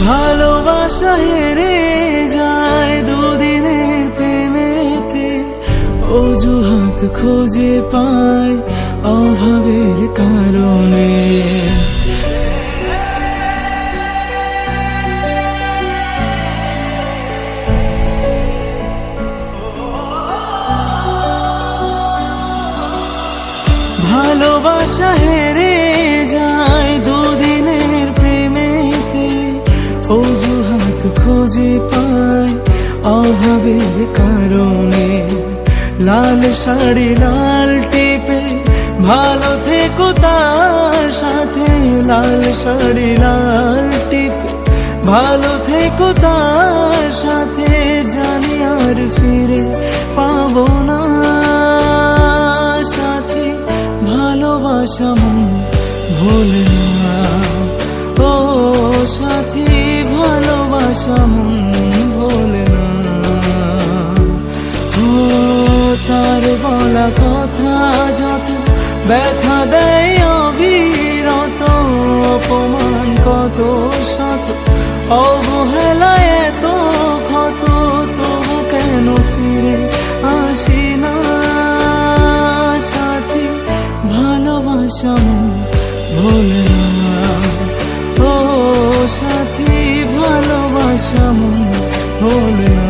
ভালোবাসা হেরে যায় দুদিনের প্রেমেতে, অজুহাত খুঁজে পায় অভাবের কারণে। ভালোবাসা হেরে যায় দুদিনের প্রেমেতে, অজুহাত খুঁজে পায় অভাবের কারণে। লাল শাড়ি লাল টিপে ভালো থেকো তার সাথে, লাল শাড়ি লাল টিপে ভালো থেকো তার সাথে। জানি আর ফিরে পাবো না সাথী, ভালোবাসা মন ভোলে না। ও সাথী, ভালোবাসা মন ভোলে না। ও তার বলা কথা যত ব্যথা দেয় অবিরত, অপমান কত শত অবহেলায় এত ক্ষত, তবু কেন ফিরে আসি না সাথী, ভালোবাসা মন ভোলে না। ও সাথী, ভালোবাসা মন ভোলে না।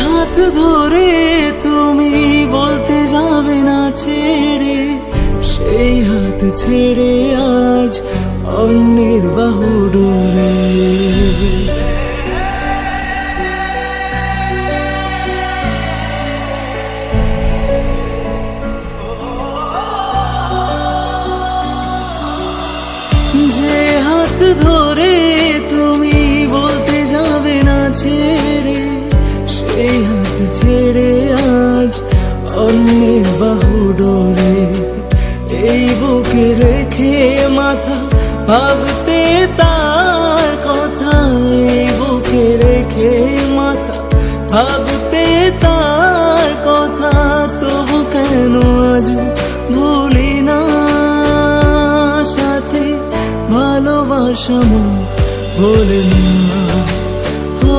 হাত ধরে তুমি বলতে যাবে না ছেড়ে, সেই হাত ছেড়ে আজ অন্যের বাহু ডোরে। যে হাত ধরে তুমি বলতে যাবে না ছেড়ে, সেই হাত ছেড়ে আজ অন্যের বাহু ডোরে। এই বুকে রেখে মাথা ভাবতে তার কথা, এই বুকে রেখে মাথা ভাবতে তার কথা, তবু কেন আজ ভুলি না সাথী, ভালোবাসা মন ভোলে না। ও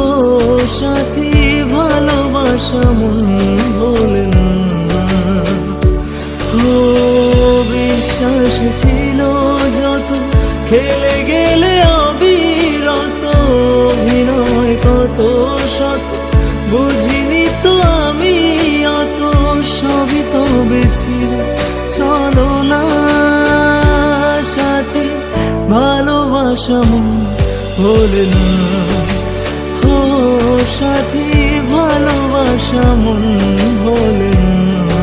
সাথী, ভালোবাসা মন ভোলে না। ও বিশ্বাস ছিল যত খেলে গেলে অবিরত, অভিনয় কত শত বুঝিনি তো আমি অত, সবই তবে ছিল চলো না সাথী, ভালোবাসা মন ভোলে না। ও সাথী, ভালোবাসা মন ভোলে না।